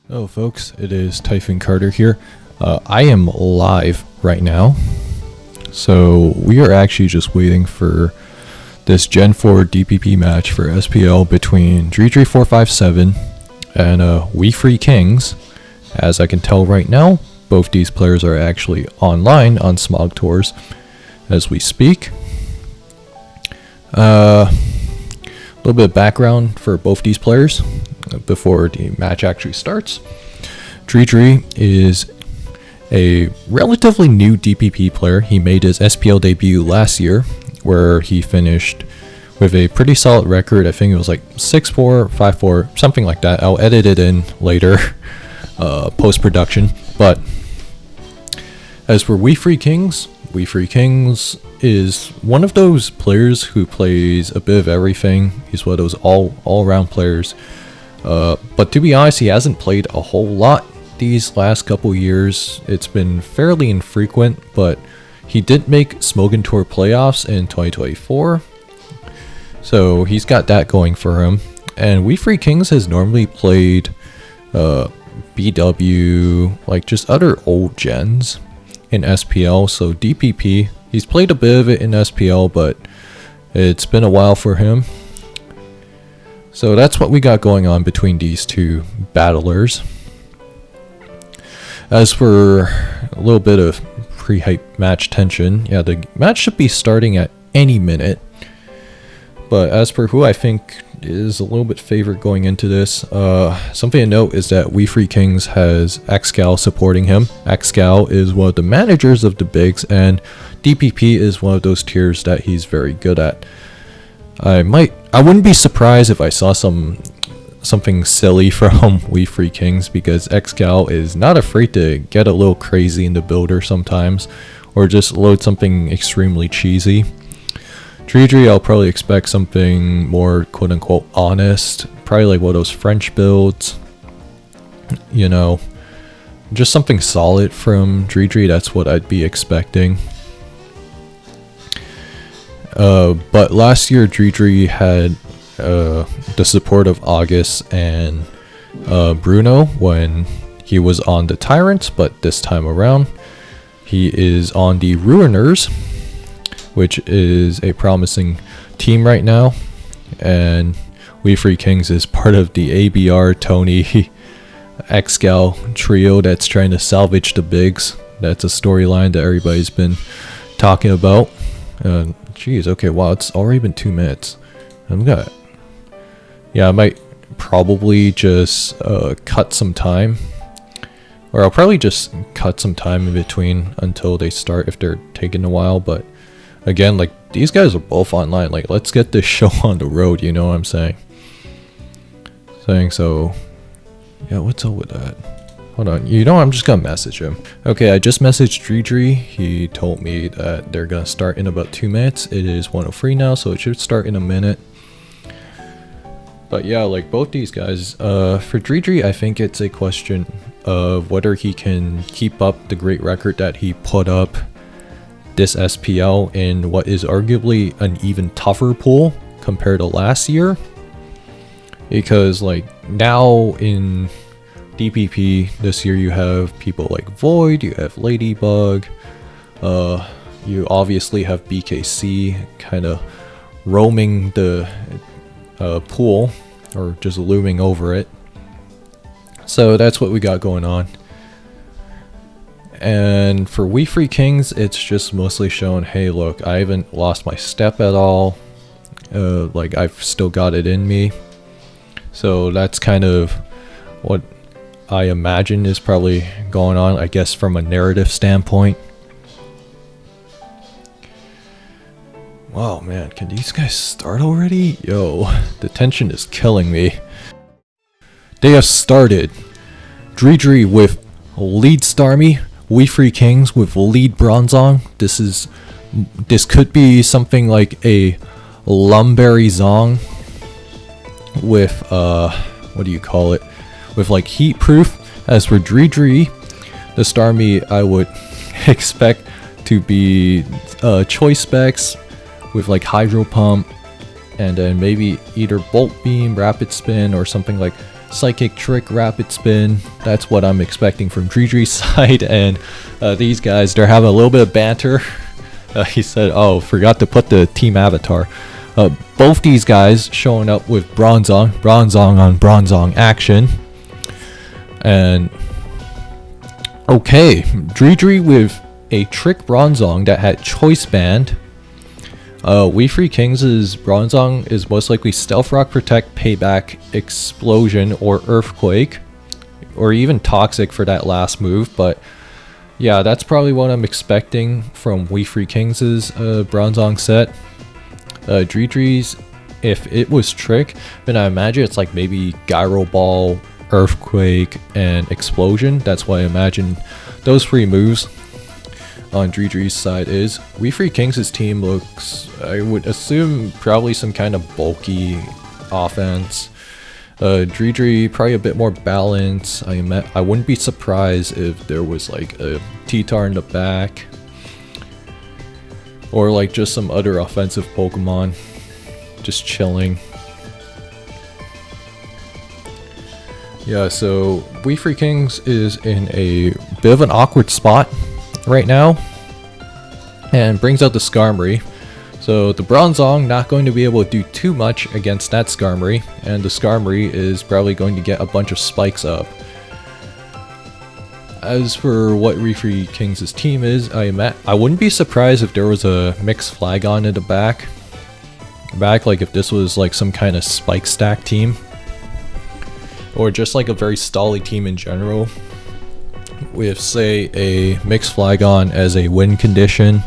Hello folks, it is Typhoon Carter here. I am live right now, so we are actually just waiting for this Gen 4 DPP match for SPL between Dridri457 and We Free Kings. As I can tell right now, both these players are actually online on Smog Tours as we speak. A little bit of background for both these players before the match actually starts. Dridri is a relatively new DPP player. He made his SPL debut last year, where he finished with a pretty solid record. I think it was like 6-4, 5-4, something like that. I'll edit it in later, post-production. But as for We Free Kings is one of those players who plays a bit of everything. He's one of those all-around players. But to be honest, he hasn't played a whole lot these last couple years. It's been fairly infrequent, but he did make Smokin' Tour playoffs in 2024. So he's got that going for him. And We Free Kings has normally played BW, like just other old gens in SPL. So DPP, he's played a bit of it in SPL, but it's been a while for him. So that's what we got going on between these two battlers. As for a little bit of pre-hype match tension, yeah, the match should be starting at any minute. But as for who I think is a little bit favored going into this, something to note is that We Free Kings has XVI supporting him. XVI is one of the managers of the bigs, and DPP is one of those tiers that he's very good at. I wouldn't be surprised if I saw something silly from We Free Kings, because XVI is not afraid to get a little crazy in the builder sometimes, or just load something extremely cheesy. Dridri, I'll probably expect something more quote-unquote honest, probably like one of those French builds, you know, just something solid from Dridri. That's what I'd be expecting. But last year Dridri had the support of August and Bruno when he was on the Tyrants, but this time around he is on the Ruiners, which is a promising team right now, and We Free Kings is part of the ABR Tony XVI trio that's trying to salvage the bigs. That's a storyline that everybody's been talking about. Jeez, okay, wow, it's already been 2 minutes. I might probably just cut some time, or I'll probably just cut some time in between until they start if they're taking a while. But again, like, these guys are both online. Like, let's get this show on the road, you know what I'm saying? So yeah, what's up with that? Hold on, you know, I'm just gonna message him. Okay, I just messaged Dridri. He told me that they're gonna start in about 2 minutes. It is 1:03 now, so it should start in a minute. But yeah, like both these guys, for Dridri, I think it's a question of whether he can keep up the great record that he put up this SPL in what is arguably an even tougher pool compared to last year. Because like now in DPP this year, you have people like Void, you have Ladybug, you obviously have BKC kind of roaming the pool, or just looming over it. So that's what we got going on. And for We Free Kings, it's just mostly shown, hey look, I haven't lost my step at all, like I've still got it in me. So that's kind of what I imagine is probably going on, I guess, from a narrative standpoint. Wow, man, can these guys start already? Yo, the tension is killing me. They have started. Dridri with lead Starmie, We Free Kings with lead Bronzong. This could be something like a Lumberry Zong with what do you call it? With like heat proof. As for Dridri, the Starmie I would expect to be choice specs with like Hydro Pump, and then maybe either Bolt Beam, Rapid Spin, or something like Psychic Trick, Rapid Spin. That's what I'm expecting from Dridri's side. And these guys, they're having a little bit of banter. He said, oh, forgot to put the team avatar. Both these guys showing up with Bronzong on Bronzong action. And okay, Dridri with a Trick Bronzong that had Choice Band. We Free Kings' Bronzong is most likely Stealth Rock, Protect, Payback, Explosion, or Earthquake. Or even Toxic for that last move, but yeah, that's probably what I'm expecting from We Free Kings' Bronzong set. Dridri's, if it was Trick, then I imagine it's like maybe Gyro Ball, Earthquake, and Explosion. That's what I imagine those 3 moves on Dridri's side is. We Free Kings' team looks, I would assume, probably some kind of bulky offense. Dridri probably a bit more balance. I wouldn't be surprised if there was like a T-Tar in the back, or like just some other offensive Pokemon just chilling. Yeah, so We Free Kings is in a bit of an awkward spot right now, and brings out the Skarmory. So the Bronzong not going to be able to do too much against that Skarmory, and the Skarmory is probably going to get a bunch of spikes up. As for what We Free Kings' team is, I wouldn't be surprised if there was a mixed Flagon in the back, like if this was like some kind of spike stack team, or just like a very stally team in general, with say a mixed Flagon as a win condition.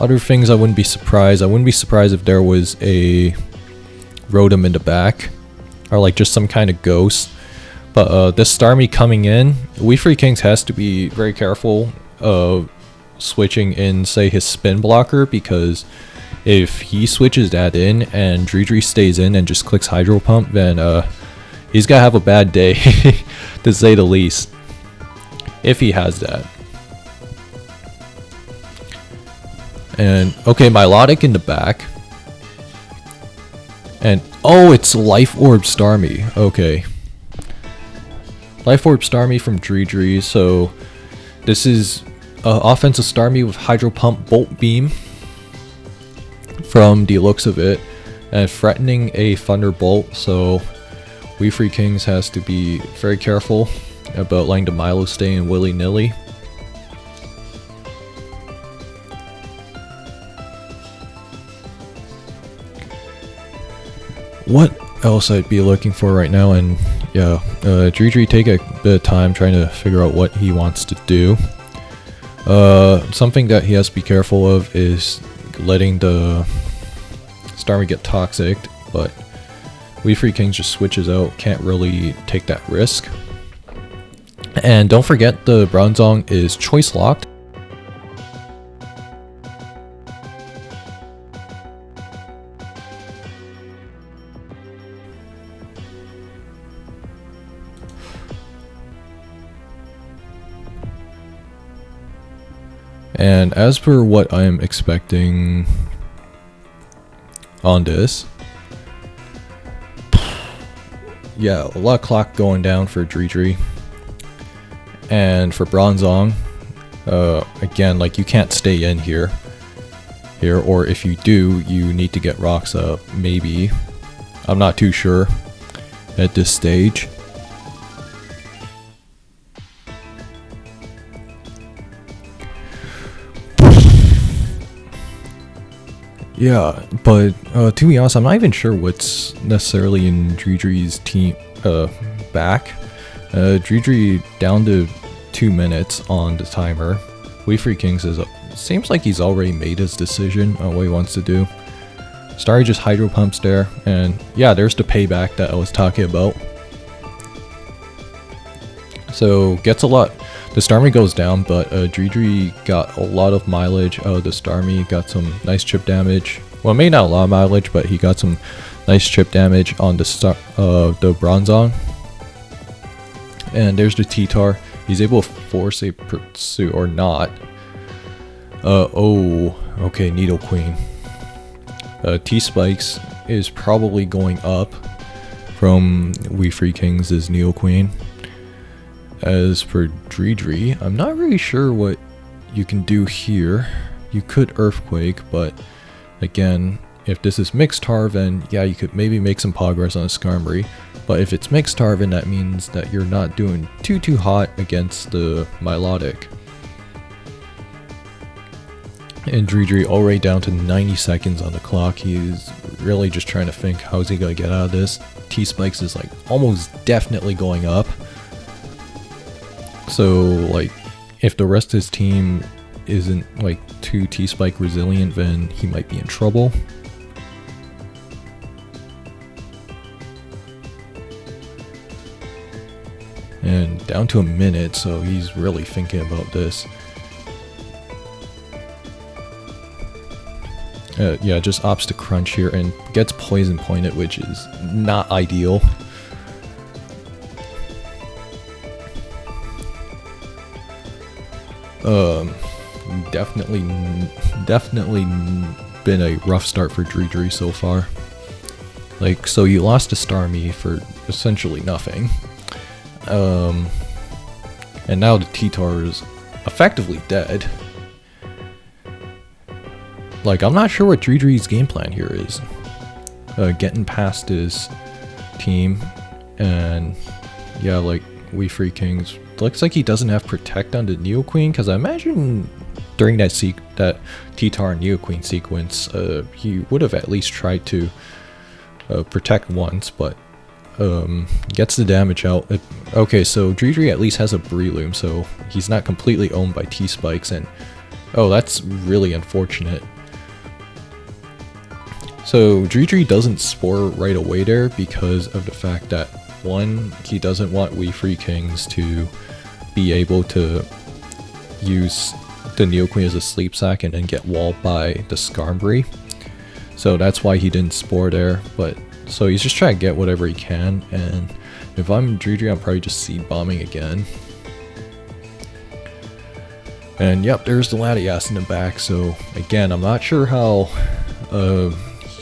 Other things I wouldn't be surprised. I wouldn't be surprised if there was a Rotom in the back, or like just some kind of ghost. But this Starmie coming in, We Free Kings has to be very careful of switching in, say, his spin blocker, because if he switches that in and Dridri stays in and just clicks Hydro Pump, then he's gonna have a bad day, to say the least, if he has that. And okay, Milotic in the back. And oh, it's Life Orb Starmie. Okay. Life Orb Starmie from Dridri. So this is offensive Starmie with Hydro Pump, Bolt Beam from the looks of it, and threatening a Thunderbolt. So We Free Kings has to be very careful about letting the Milo stay in willy-nilly. What else I'd be looking for right now, and yeah, Dridri take a bit of time trying to figure out what he wants to do. Something that he has to be careful of is letting the Starmie get toxic, but We Free Kings just switches out, can't really take that risk. And don't forget, the Bronzong is choice locked. And as per what I am expecting on this, yeah, a lot of clock going down for Dridri. And for Bronzong, again, like you can't stay in here, or if you do, you need to get rocks up, maybe. I'm not too sure at this stage. Yeah, but to be honest, I'm not even sure what's necessarily in Dridri's team back. Dridri down to 2 minutes on the timer. We Free Kings seems like he's already made his decision on what he wants to do. Starry just Hydro Pumps there, and yeah, there's the payback that I was talking about. So gets a lot. The Starmie goes down, but Dridri got a lot of mileage out of the Starmie, got some nice chip damage. Well, maybe not a lot of mileage, but he got some nice chip damage on the Bronzong. And there's the T-Tar. He's able to force a pursuit or not. Oh, okay, Nidoqueen. T-Spikes is probably going up from We Free Kings is Neo Queen. As for Dridri, I'm not really sure what you can do here. You could Earthquake, but again, if this is mixed Tarvin, yeah, you could maybe make some progress on a Skarmory. But if it's mixed Tarvin, that means that you're not doing too hot against the Milotic. And Dridri already down to 90 seconds on the clock. He's really just trying to think, how's he gonna get out of this? T-Spikes is like almost definitely going up. So like, if the rest of his team isn't like too T-Spike resilient, then he might be in trouble. And down to a minute, so he's really thinking about this. Yeah, just opts to crunch here and gets poison pointed, which is not ideal. Definitely been a rough start for Dridri so far. Like, so you lost to Starmie for essentially nothing. And now the T-Tar is effectively dead. Like, I'm not sure what Dridri's game plan here is. Getting past his team, and yeah, like, We Free Kings. Looks like he doesn't have Protect on the Neo Queen, because I imagine during that T-Tar and Neo Queen sequence, he would have at least tried to Protect once, but gets the damage out. Okay, so Dridri at least has a Breloom, so he's not completely owned by T-Spikes, and oh, that's really unfortunate. So Dridri doesn't Spore right away there because of the fact that, one, he doesn't want We Free Kings to be able to use the Neo Queen as a sleep sack and then get walled by the Skarmory. So that's why he didn't Spore there, but so he's just trying to get whatever he can, and if I'm Dridri, I'm probably just Seed Bombing again. And yep, there's the Latias in the back, so again, I'm not sure how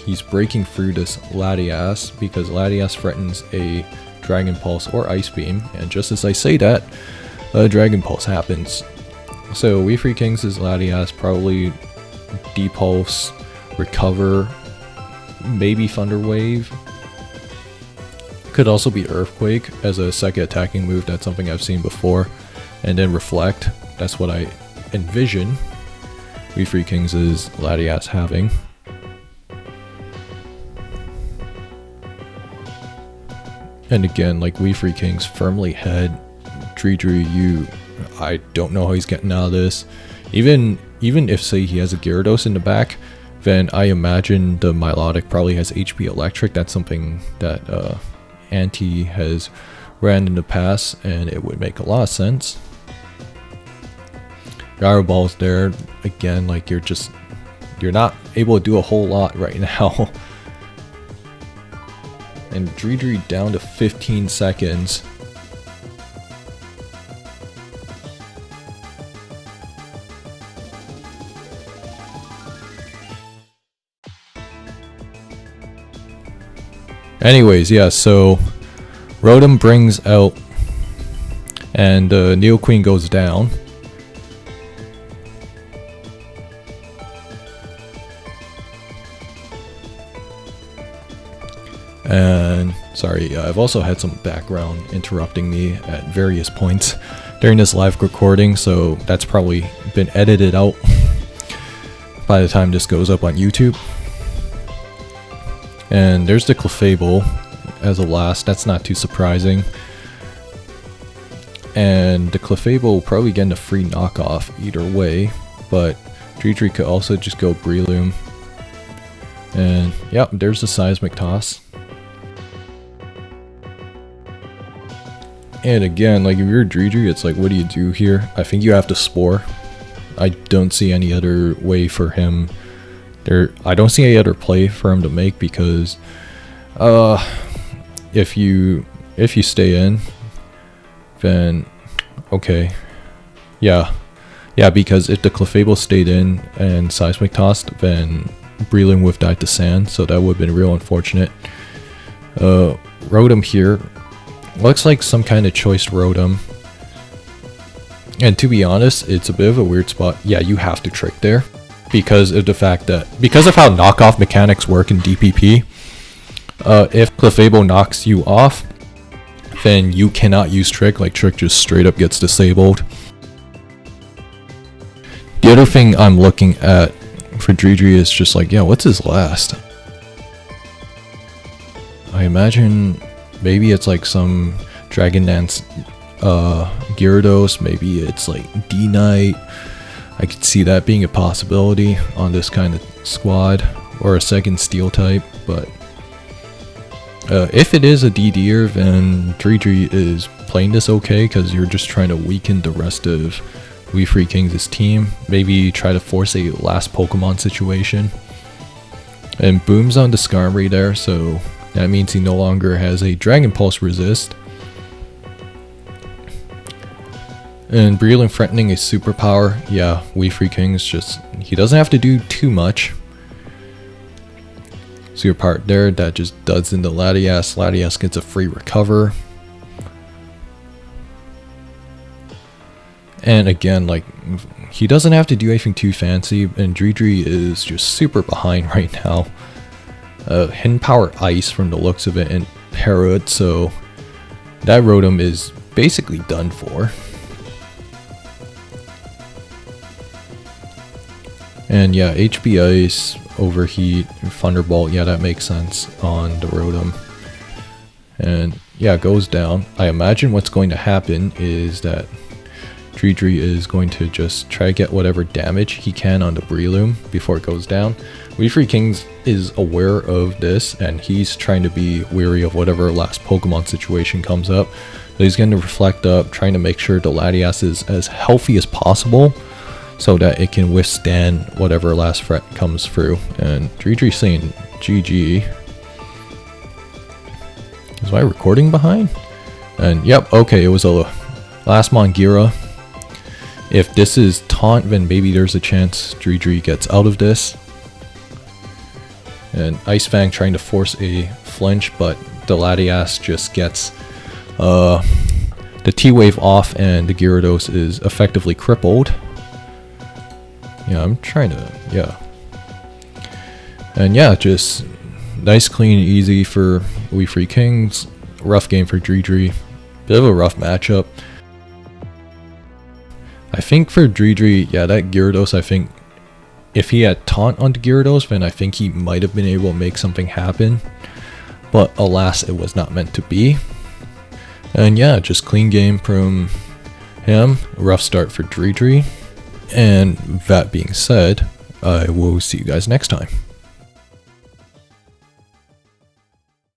he's breaking through this Latias, because Latias threatens a Dragon Pulse or Ice Beam, and just as I say that, Dragon Pulse happens. So We Free Kings' Latias probably Depulse, Recover, maybe Thunder Wave. Could also be Earthquake as a second attacking move. That's something I've seen before. And then Reflect. That's what I envision We Free Kings' Latias having. And again, like, We Free Kings firmly head. Dridri, I don't know how he's getting out of this. Even if, say, he has a Gyarados in the back, then I imagine the Milotic probably has HP Electric. That's something that Anti has ran in the past, and it would make a lot of sense. Gyro Ball's there. Again, like, you're not able to do a whole lot right now. And Dridri down to 15 seconds. Anyways, yeah, so Rotom brings out, and Neo Queen goes down. And sorry, I've also had some background interrupting me at various points during this live recording, so that's probably been edited out by the time this goes up on YouTube. And there's the Clefable as a last. That's not too surprising. And the Clefable will probably get a free knockoff either way, but Dridri could also just go Breloom. And yep, there's the Seismic Toss. And again, like, if you're Dridri, it's like, what do you do here? I think you have to Spore. I don't see any other way for him. I don't see any other play for him to make, because if you stay in, then okay, yeah, because if the Clefable stayed in and Seismic Tossed, then Breloom would have died to Sand, so that would have been real unfortunate. Rotom here. Looks like some kind of choice Rotom. And to be honest, it's a bit of a weird spot. Yeah, you have to trick there. Because of the fact that, because of how knockoff mechanics work in DPP, if Clefable knocks you off, then you cannot use Trick. Like, Trick just straight up gets disabled. The other thing I'm looking at for Dridri is just like, yeah, what's his last? I imagine maybe it's like some Dragon Dance Gyarados, maybe it's like D-Knight. I could see that being a possibility on this kind of squad, or a second Steel type, but if it is a DDer, then Dridri is playing this okay, because you're just trying to weaken the rest of We3Kings' team. Maybe try to force a last Pokemon situation. And Boom's on the Skarmory there, so that means he no longer has a Dragon Pulse resist. And Breloom threatening a superpower. Yeah, We3Kings just, he doesn't have to do too much. So your part there, that just duds into Latias. Latias gets a free recover. And again, like, he doesn't have to do anything too fancy, and Dridri is just super behind right now. Hidden Power Ice from the looks of it, and Parrot, so that Rotom is basically done for. And yeah, HP Ice, Overheat, Thunderbolt, yeah, that makes sense on the Rotom. And yeah, it goes down. I imagine what's going to happen is that Dridri is going to just try to get whatever damage he can on the Breloom before it goes down. We3Kings is aware of this, and he's trying to be wary of whatever last Pokemon situation comes up. So he's going to reflect up, trying to make sure the Latias is as healthy as possible, so that it can withstand whatever last threat comes through. And Dridri saying GG. Is my recording behind? And yep, okay, it was a last Mongira. If this is taunt, then maybe there's a chance Dridri gets out of this. And Ice Fang trying to force a flinch, but the Latias just gets the T-Wave off, and the Gyarados is effectively crippled. Yeah, I'm trying to, yeah. And yeah, just nice, clean, easy for We3Kings. Rough game for Dridri. Bit of a rough matchup. I think for Dridri, yeah, that Gyarados, I think if he had taunt onto Gyarados, then I think he might have been able to make something happen. But alas, it was not meant to be. And yeah, just clean game from him. Rough start for Dridri. And that being said, I will see you guys next time.